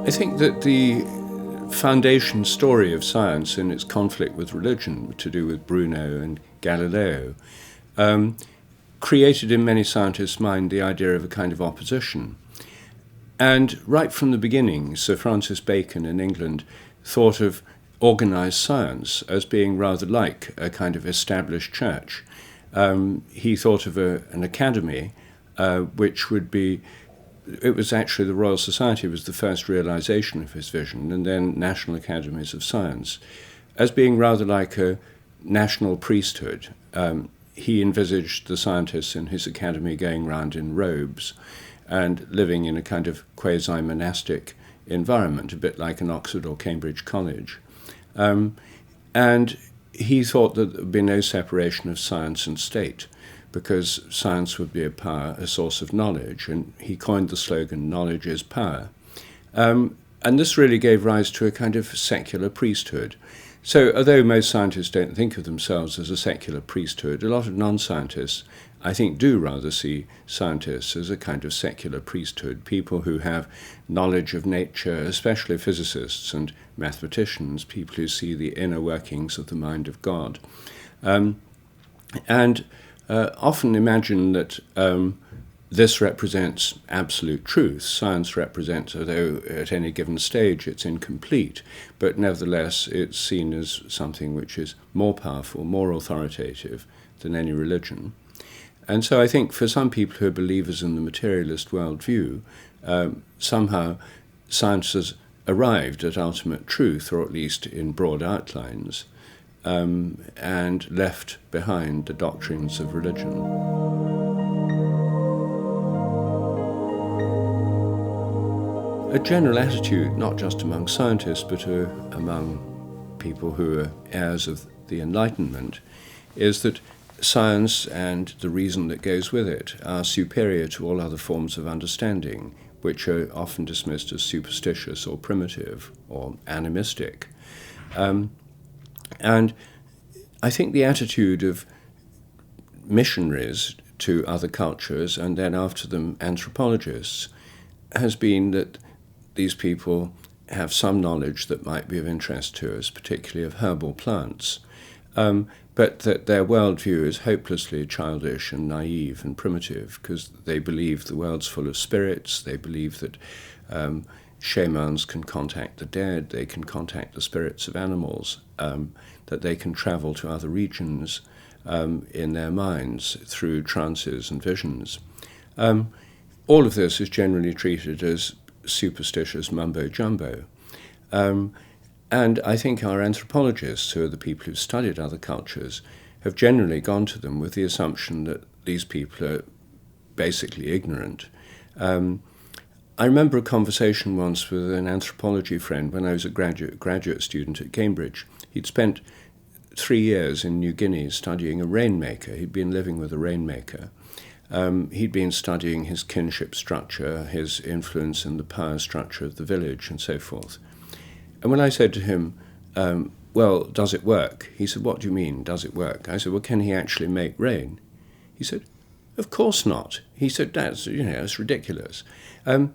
I think that the foundation story of science and its conflict with religion, to do with Bruno and Galileo, created in many scientists' mind the idea of a kind of opposition. And right from the beginning, Sir Francis Bacon in England thought of organized science as being rather like a kind of established church. He thought of an academy, which would be, it was actually the Royal Society was the first realization of his vision, and then National Academies of Science, as being rather like a national priesthood. He envisaged the scientists in his academy going round in robes and living in a kind of quasi-monastic environment, a bit like an Oxford or Cambridge college. And he thought that there would be no separation of science and state, because science would be a source of knowledge, and he coined the slogan, "Knowledge is power." And this really gave rise to a kind of secular priesthood. So although most scientists don't think of themselves as a secular priesthood, a lot of non-scientists, I think, do rather see scientists as a kind of secular priesthood, people who have knowledge of nature, especially physicists and mathematicians, people who see the inner workings of the mind of God. And often imagine that this represents absolute truth. Science represents, although at any given stage it's incomplete, but nevertheless it's seen as something which is more powerful, more authoritative than any religion. And so I think for some people who are believers in the materialist worldview, somehow science has arrived at ultimate truth, or at least in broad outlines, and left behind the doctrines of religion. A general attitude, not just among scientists, but among people who are heirs of the Enlightenment, is that science and the reason that goes with it are superior to all other forms of understanding, which are often dismissed as superstitious or primitive or animistic. And I think the attitude of missionaries to other cultures, and then after them anthropologists, has been that these people have some knowledge that might be of interest to us, particularly of herbal plants, but that their worldview is hopelessly childish and naive and primitive, because they believe the world's full of spirits, they believe that shamans can contact the dead, they can contact the spirits of animals, that they can travel to other regions in their minds through trances and visions. All of this is generally treated as superstitious mumbo-jumbo. And I think our anthropologists, who are the people who've studied other cultures, have generally gone to them with the assumption that these people are basically ignorant. I remember a conversation once with an anthropology friend when I was a graduate student at Cambridge. He'd spent 3 years in New Guinea studying a rainmaker. He'd been living with a rainmaker. He'd been studying his kinship structure, his influence in the power structure of the village, and so forth. And when I said to him, well, does it work? He said, what do you mean, does it work? I said, well, can he actually make rain? He said, of course not. He said, that's ridiculous. And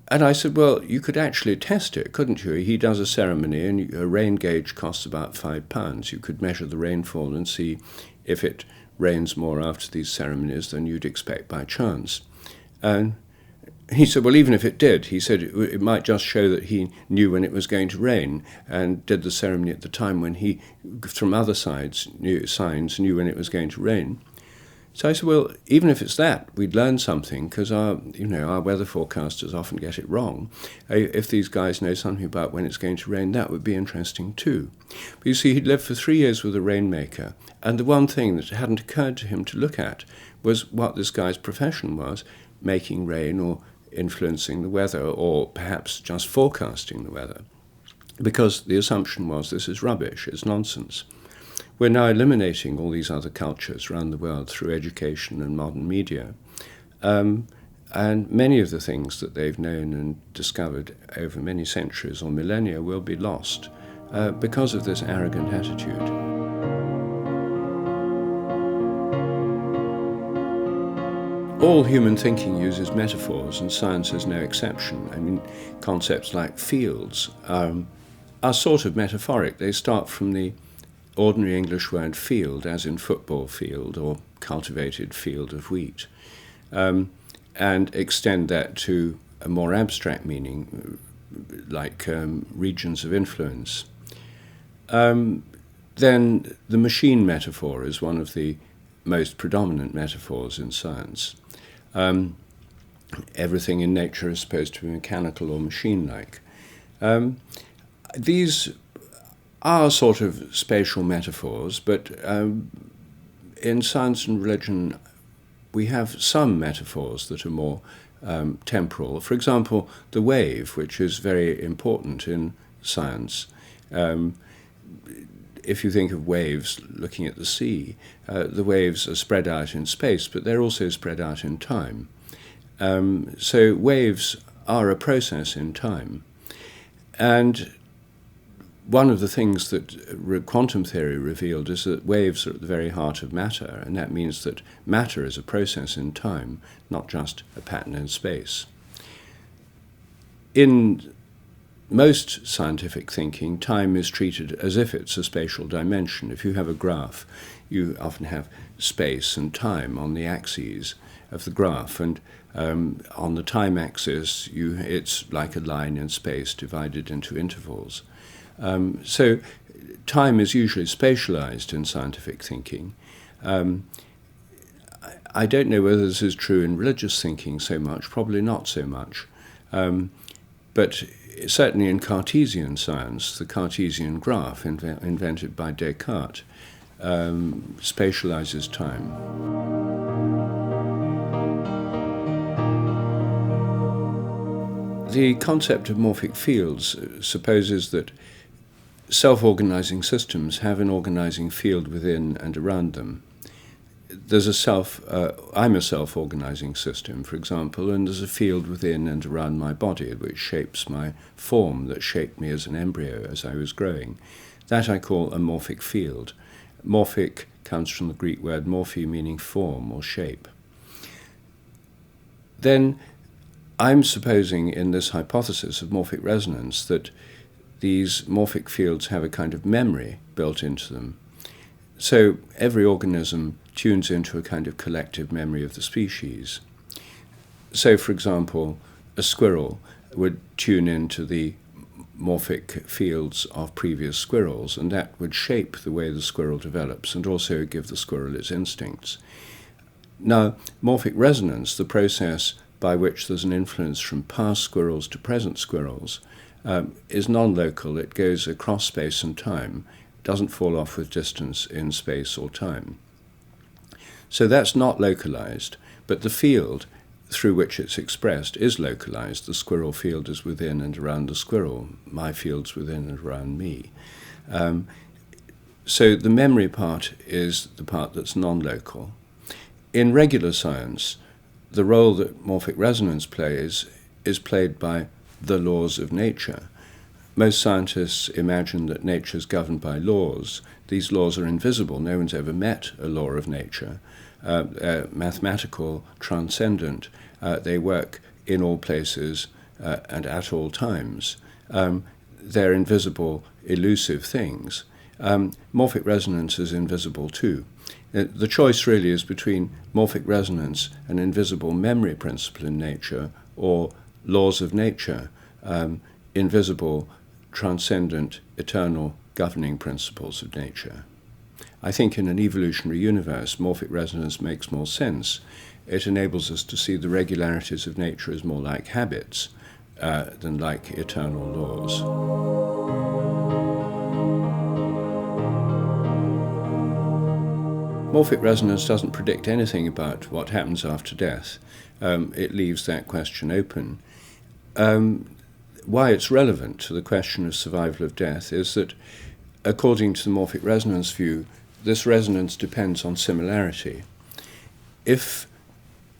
I said, well, you could actually test it, couldn't you? He does a ceremony, and a rain gauge costs about £5. You could measure the rainfall and see if it rains more after these ceremonies than you'd expect by chance. And he said, well, even if it did, he said it might just show that he knew when it was going to rain and did the ceremony at the time when he, from other signs, knew when it was going to rain. So I said, well, even if it's that, we'd learn something, because our weather forecasters often get it wrong. If these guys know something about when it's going to rain, that would be interesting too. But you see, he'd lived for 3 years with a rainmaker, and the one thing that hadn't occurred to him to look at was what this guy's profession was, making rain or influencing the weather, or perhaps just forecasting the weather, because the assumption was this is rubbish, it's nonsense. We're now eliminating all these other cultures around the world through education and modern media. And many of the things that they've known and discovered over many centuries or millennia will be lost because of this arrogant attitude. All human thinking uses metaphors, and science is no exception. I mean, concepts like fields are sort of metaphoric. They start from the ordinary English word field, as in football field or cultivated field of wheat, and extend that to a more abstract meaning, like regions of influence. Then the machine metaphor is one of the most predominant metaphors in science. Everything in nature is supposed to be mechanical or machine-like. These are sort of spatial metaphors, but in science and religion we have some metaphors that are more temporal. For example, the wave, which is very important in science. If you think of waves looking at the sea, the waves are spread out in space, but they're also spread out in time. So waves are a process in time. And one of the things that quantum theory revealed is that waves are at the very heart of matter, and that means that matter is a process in time, not just a pattern in space. In most scientific thinking, time is treated as if it's a spatial dimension. If you have a graph, you often have space and time on the axes of the graph, and on the time axis, it's like a line in space divided into intervals. So time is usually spatialized in scientific thinking. I don't know whether this is true in religious thinking so much, probably not so much. But certainly in Cartesian science, the Cartesian graph invented by Descartes spatializes time. The concept of morphic fields supposes that self-organizing systems have an organizing field within and around them. There's I'm a self-organizing system, for example, and there's a field within and around my body which shapes my form, that shaped me as an embryo as I was growing. That I call a morphic field. Morphic comes from the Greek word morphe, meaning form or shape. Then I'm supposing in this hypothesis of morphic resonance that these morphic fields have a kind of memory built into them. So every organism tunes into a kind of collective memory of the species. So, for example, a squirrel would tune into the morphic fields of previous squirrels, and that would shape the way the squirrel develops and also give the squirrel its instincts. Now, morphic resonance, the process by which there's an influence from past squirrels to present squirrels, is non-local. It goes across space and time, doesn't fall off with distance in space or time. So that's not localized, but the field through which it's expressed is localized. The squirrel field is within and around the squirrel. My field's within and around me. So the memory part is the part that's non-local. In regular science, the role that morphic resonance plays is played by the laws of nature. Most scientists imagine that nature is governed by laws. These laws are invisible. No one's ever met a law of nature. Mathematical, transcendent. They work in all places and at all times. They're invisible, elusive things. Morphic resonance is invisible too. The choice really is between morphic resonance, an invisible memory principle in nature, or laws of nature, invisible, transcendent, eternal governing principles of nature. I think in an evolutionary universe, morphic resonance makes more sense. It enables us to see the regularities of nature as more like habits than like eternal laws. Morphic resonance doesn't predict anything about what happens after death. It leaves that question open. Why it's relevant to the question of survival of death is that, according to the morphic resonance view, this resonance depends on similarity. If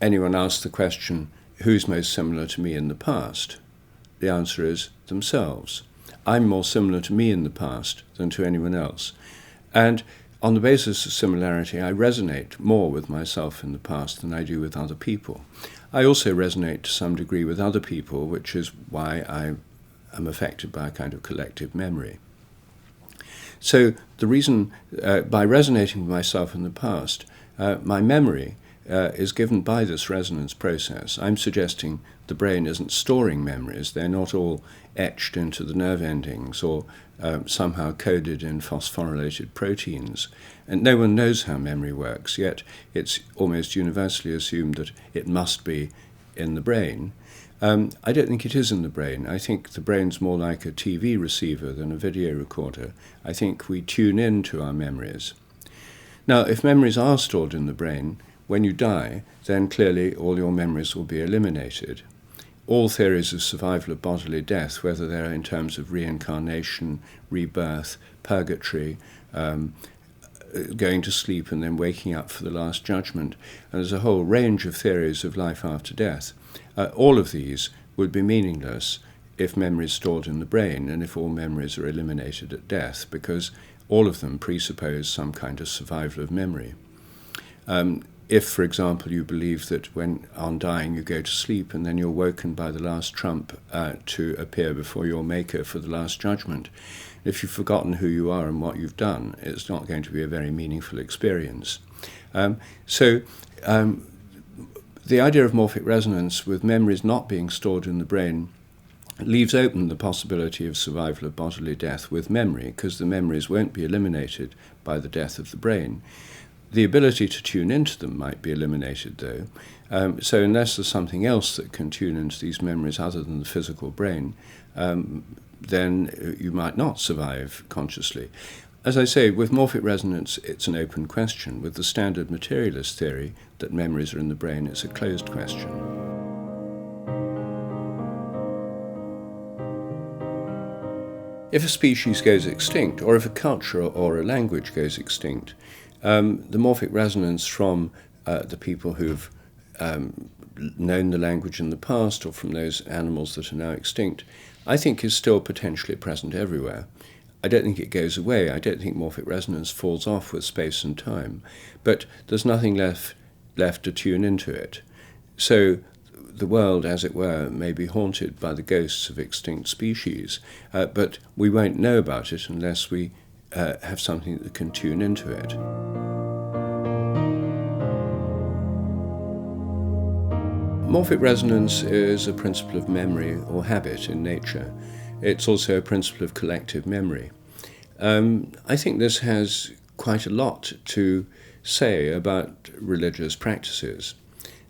anyone asks the question, who's most similar to me in the past? The answer is themselves. I'm more similar to me in the past than to anyone else. And on the basis of similarity, I resonate more with myself in the past than I do with other people. I also resonate to some degree with other people, which is why I am affected by a kind of collective memory. So the reason, by resonating with myself in the past, my memory is given by this resonance process. I'm suggesting the brain isn't storing memories. They're not all etched into the nerve endings or somehow coded in phosphorylated proteins. And no one knows how memory works, yet it's almost universally assumed that it must be in the brain. I don't think it is in the brain. I think the brain's more like a TV receiver than a video recorder. I think we tune in to our memories. Now, if memories are stored in the brain, when you die, then clearly all your memories will be eliminated. All theories of survival of bodily death, whether they're in terms of reincarnation, rebirth, purgatory, going to sleep and then waking up for the last judgment, and there's a whole range of theories of life after death, all of these would be meaningless if memory is stored in the brain and if all memories are eliminated at death, because all of them presuppose some kind of survival of memory. If, for example, you believe that when on dying you go to sleep and then you're woken by the last trump to appear before your maker for the last judgment, if you've forgotten who you are and what you've done, it's not going to be a very meaningful experience. The idea of morphic resonance with memories not being stored in the brain leaves open the possibility of survival of bodily death with memory, because the memories won't be eliminated by the death of the brain. The ability to tune into them might be eliminated, though. So unless there's something else that can tune into these memories other than the physical brain, then you might not survive consciously. As I say, with morphic resonance, it's an open question. With the standard materialist theory that memories are in the brain, it's a closed question. If a species goes extinct, or if a culture or a language goes extinct, the morphic resonance from the people who've known the language in the past, or from those animals that are now extinct, I think is still potentially present everywhere. I don't think it goes away. I don't think morphic resonance falls off with space and time, but there's nothing left to tune into it. So the world, as it were, may be haunted by the ghosts of extinct species, but we won't know about it unless we have something that can tune into it. Morphic resonance is a principle of memory or habit in nature. It's also a principle of collective memory. I think this has quite a lot to say about religious practices.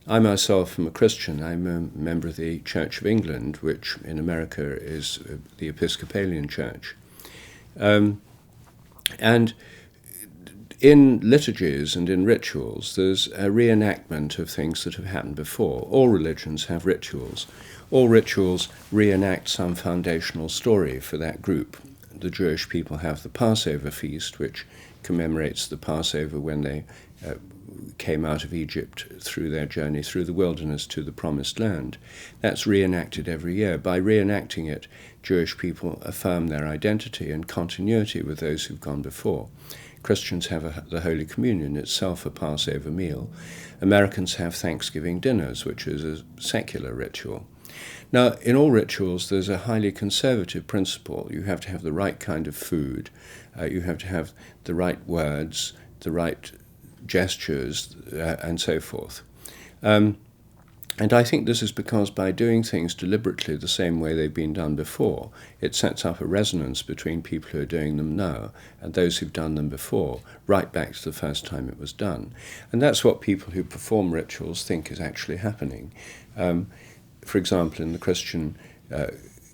I myself am a Christian. I'm a member of the Church of England, which in America is the Episcopalian Church. And in liturgies and in rituals, there's a reenactment of things that have happened before. All religions have rituals. All rituals reenact some foundational story for that group. The Jewish people have the Passover feast, which commemorates the Passover when they came out of Egypt through their journey through the wilderness to the Promised Land. That's reenacted every year. By reenacting it, Jewish people affirm their identity and continuity with those who've gone before. Christians have the Holy Communion, itself a Passover meal. Americans have Thanksgiving dinners, which is a secular ritual. Now, in all rituals, there's a highly conservative principle. You have to have the right kind of food. You have to have the right words, the right gestures, and so forth. And I think this is because by doing things deliberately the same way they've been done before, it sets up a resonance between people who are doing them now and those who've done them before, right back to the first time it was done. And that's what people who perform rituals think is actually happening. For example, in the Christian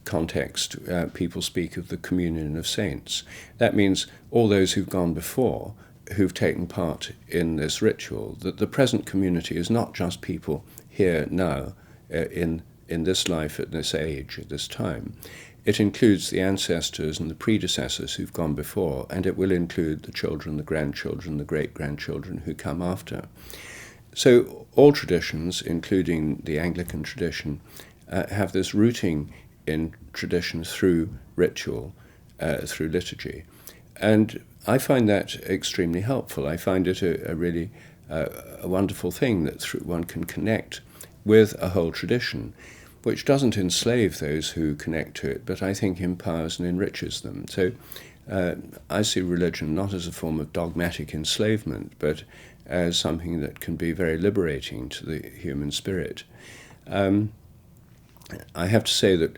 context, people speak of the communion of saints. That means all those who've gone before, who've taken part in this ritual, that the present community is not just people here now, in this life, at this age, at this time. It includes the ancestors and the predecessors who've gone before, and it will include the children, the grandchildren, the great-grandchildren who come after. So all traditions, including the Anglican tradition, have this rooting in tradition through ritual, through liturgy. And I find that extremely helpful. I find it a really a wonderful thing that one can connect with a whole tradition, which doesn't enslave those who connect to it, but I think empowers and enriches them. So I see religion not as a form of dogmatic enslavement, but as something that can be very liberating to the human spirit. I have to say that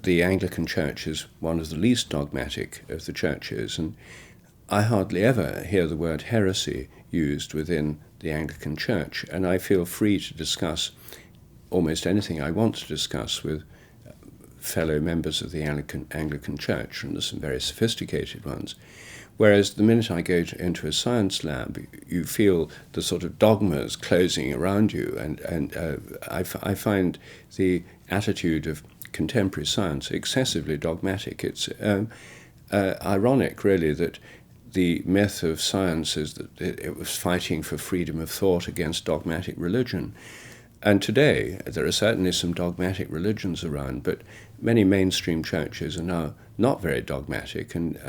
the Anglican Church is one of the least dogmatic of the churches, and I hardly ever hear the word heresy used within the Anglican Church, and I feel free to discuss almost anything I want to discuss with fellow members of the Anglican Church, and there's some very sophisticated ones. Whereas the minute I go into a science lab, you feel the sort of dogmas closing around you, and I find the attitude of contemporary science excessively dogmatic. It's ironic, really, that the myth of science is that it was fighting for freedom of thought against dogmatic religion. And today, there are certainly some dogmatic religions around, but many mainstream churches are now not very dogmatic and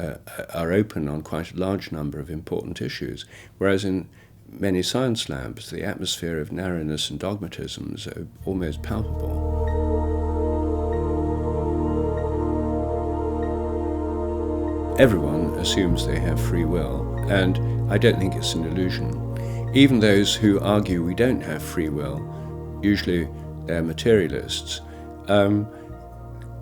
are open on quite a large number of important issues, whereas in many science labs, the atmosphere of narrowness and dogmatism is almost palpable. Everyone assumes they have free will, and I don't think it's an illusion. Even those who argue we don't have free will, usually they're materialists,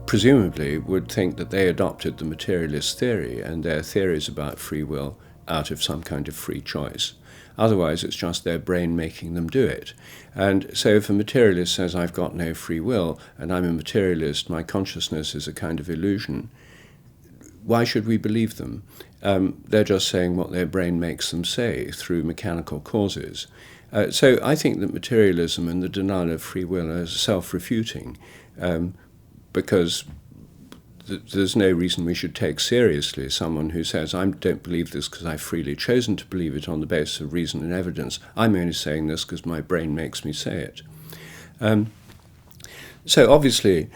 presumably would think that they adopted the materialist theory and their theories about free will out of some kind of free choice. Otherwise, it's just their brain making them do it. And so if a materialist says, I've got no free will, and I'm a materialist, my consciousness is a kind of illusion, why should we believe them? They're just saying what their brain makes them say through mechanical causes. So I think that materialism and the denial of free will are self-refuting, because there's no reason we should take seriously someone who says, I don't believe this because I've freely chosen to believe it on the basis of reason and evidence. I'm only saying this because my brain makes me say it. So obviously,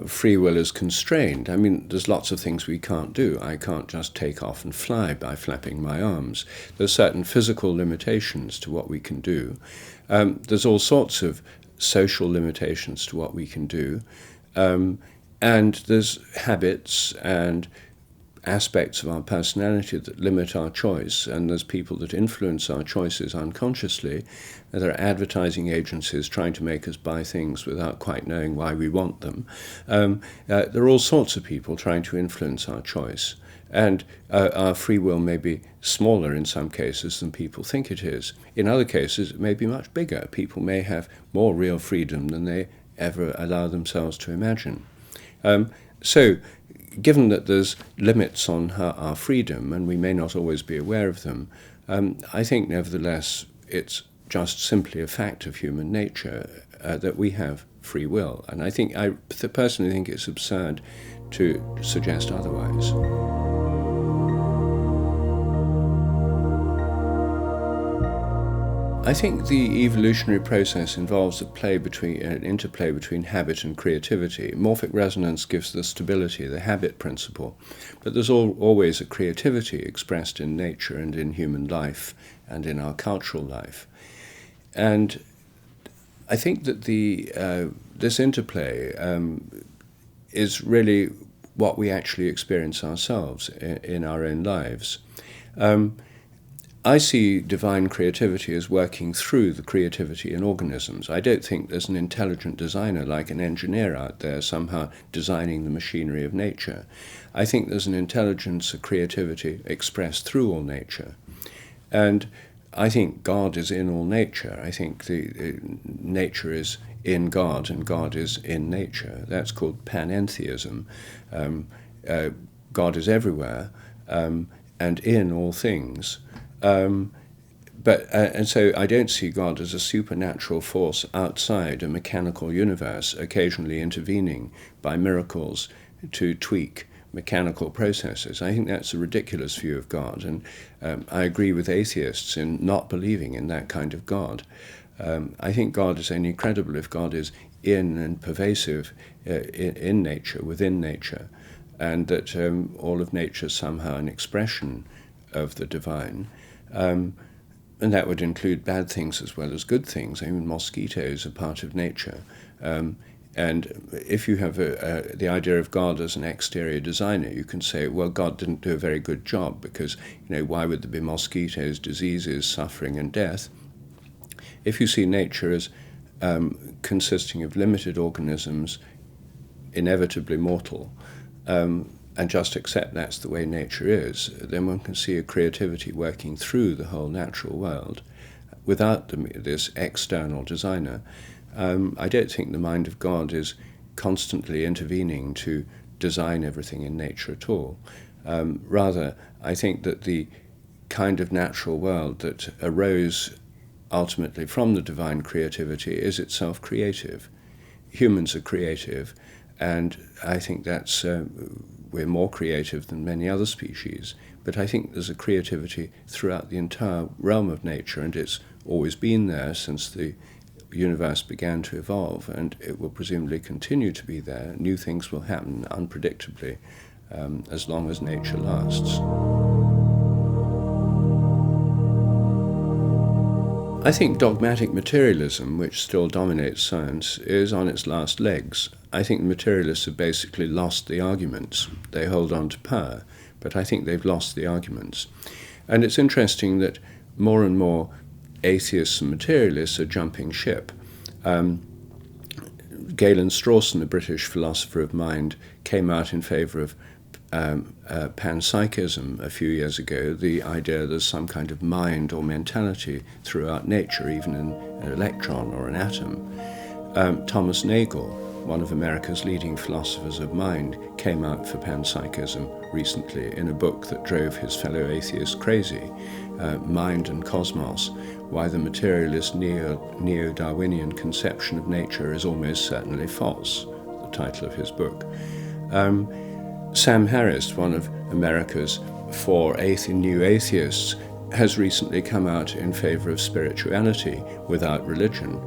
free will is constrained. I mean, there's lots of things we can't do. I can't just take off and fly by flapping my arms. There's certain physical limitations to what we can do. There's all sorts of social limitations to what we can do. And there's habits and aspects of our personality that limit our choice, and there's people that influence our choices unconsciously. There are advertising agencies trying to make us buy things without quite knowing why we want them. There are all sorts of people trying to influence our choice, and our free will may be smaller in some cases than people think it is. In other cases, it may be much bigger. People may have more real freedom than they ever allow themselves to imagine. So, given that there's limits on our freedom, and we may not always be aware of them, I think nevertheless it's just simply a fact of human nature that we have free will. And I personally think it's absurd to suggest otherwise. I think the evolutionary process involves an interplay between habit and creativity. Morphic resonance gives the stability, the habit principle, but there's always a creativity expressed in nature and in human life and in our cultural life. And I think that this interplay is really what we actually experience ourselves in our own lives. I see divine creativity as working through the creativity in organisms. I don't think there's an intelligent designer like an engineer out there somehow designing the machinery of nature. I think there's an intelligence, a creativity expressed through all nature. And I think God is in all nature. I think nature is in God and God is in nature. That's called panentheism. God is everywhere and in all things. And so I don't see God as a supernatural force outside a mechanical universe, occasionally intervening by miracles to tweak mechanical processes. I think that's a ridiculous view of God, and I agree with atheists in not believing in that kind of God. I think God is only credible if God is in and pervasive in nature, within nature. and that all of nature is somehow an expression of the divine. And that would include bad things as well as good things. I mean, mosquitoes are part of nature. And if you have the idea of God as an exterior designer, you can say, well, God didn't do a very good job because, why would there be mosquitoes, diseases, suffering, and death? If you see nature as consisting of limited organisms, inevitably mortal, and just accept that's the way nature is, then one can see a creativity working through the whole natural world without this external designer. I don't think the mind of God is constantly intervening to design everything in nature at all. Rather, I think that the kind of natural world that arose ultimately from the divine creativity is itself creative. Humans are creative, and I think that's we're more creative than many other species, but I think there's a creativity throughout the entire realm of nature, and it's always been there since the universe began to evolve, and it will presumably continue to be there. New things will happen unpredictably as long as nature lasts. I think dogmatic materialism, which still dominates science, is on its last legs. I think the materialists have basically lost the arguments. They hold on to power, but I think they've lost the arguments. And it's interesting that more and more atheists and materialists are jumping ship. Galen Strawson, a British philosopher of mind, came out in favour of panpsychism a few years ago, the idea there's some kind of mind or mentality throughout nature, even in an electron or an atom. Thomas Nagel, one of America's leading philosophers of mind, came out for panpsychism recently in a book that drove his fellow atheists crazy, Mind and Cosmos, Why the Materialist Neo-Darwinian Conception of Nature is Almost Certainly False, the title of his book. Sam Harris, one of America's 4 new atheists, has recently come out in favor of spirituality without religion,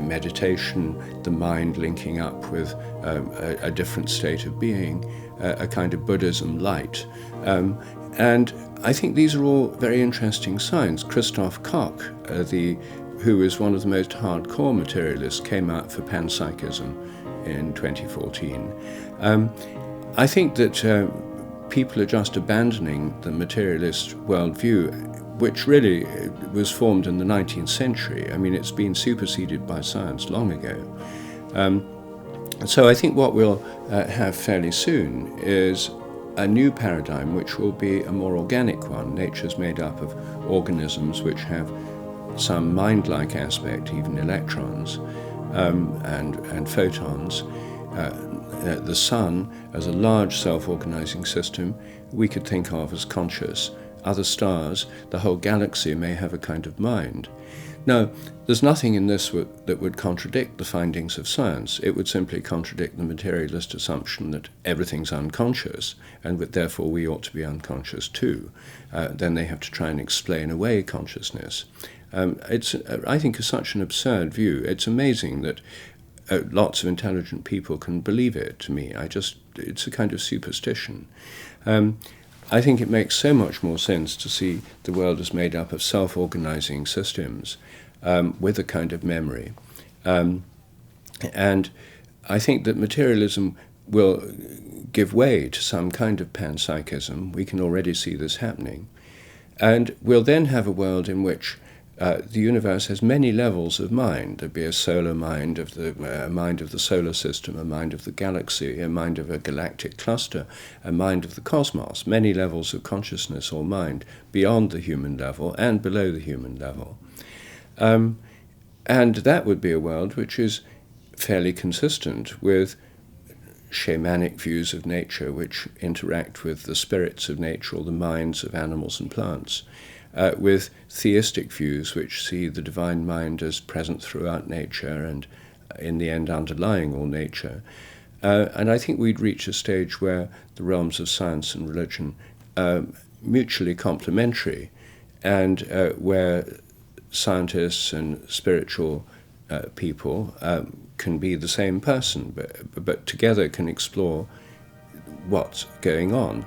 meditation, the mind linking up with a different state of being, a kind of Buddhism light. And I think these are all very interesting signs. Christoph Koch, who is one of the most hardcore materialists, came out for panpsychism in 2014. I think that people are just abandoning the materialist worldview, which really was formed in the 19th century. I mean, it's been superseded by science long ago. So I think what we'll have fairly soon is a new paradigm, which will be a more organic one. Nature's made up of organisms which have some mind-like aspect, even electrons and photons. The sun, as a large self-organizing system, we could think of as conscious. Other stars, the whole galaxy, may have a kind of mind. Now, there's nothing in this that would contradict the findings of science. It would simply contradict the materialist assumption that everything's unconscious, and that therefore we ought to be unconscious too. Then they have to try and explain away consciousness. It's, I think, such an absurd view. It's amazing that lots of intelligent people can believe it, to me. It's a kind of superstition. I think it makes so much more sense to see the world as made up of self-organizing systems with a kind of memory. And I think that materialism will give way to some kind of panpsychism. We can already see this happening. And we'll then have a world in which the universe has many levels of mind. There'd be a solar mind, a mind of the solar system, a mind of the galaxy, a mind of a galactic cluster, a mind of the cosmos, many levels of consciousness or mind beyond the human level and below the human level. And that would be a world which is fairly consistent with shamanic views of nature, which interact with the spirits of nature or the minds of animals and plants. With theistic views which see the divine mind as present throughout nature and in the end underlying all nature. And I think we'd reach a stage where the realms of science and religion are mutually complementary, and where scientists and spiritual people can be the same person, but together can explore what's going on.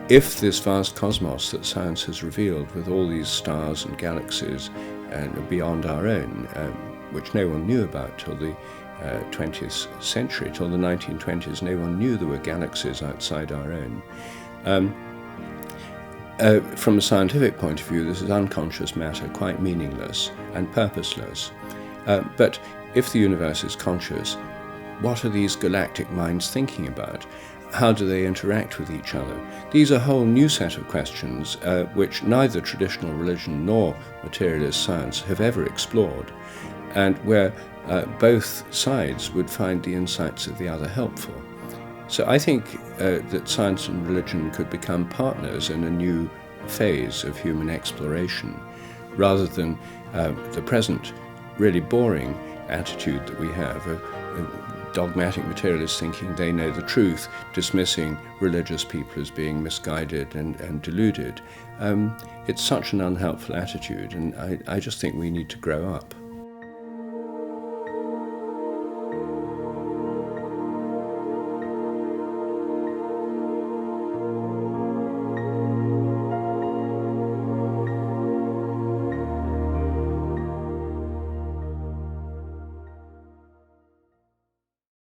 If this vast cosmos that science has revealed, with all these stars and galaxies and beyond our own, which no one knew about till the 20th century, till the 1920s, no one knew there were galaxies outside our own. From a scientific point of view, this is unconscious matter, quite meaningless and purposeless. But if the universe is conscious, what are these galactic minds thinking about? How do they interact with each other? These are a whole new set of questions which neither traditional religion nor materialist science have ever explored, and where both sides would find the insights of the other helpful. So I think that science and religion could become partners in a new phase of human exploration, rather than the present really boring attitude that we have of dogmatic materialist thinking. They know the truth, dismissing religious people as being misguided and deluded. It's such an unhelpful attitude, and I just think we need to grow up.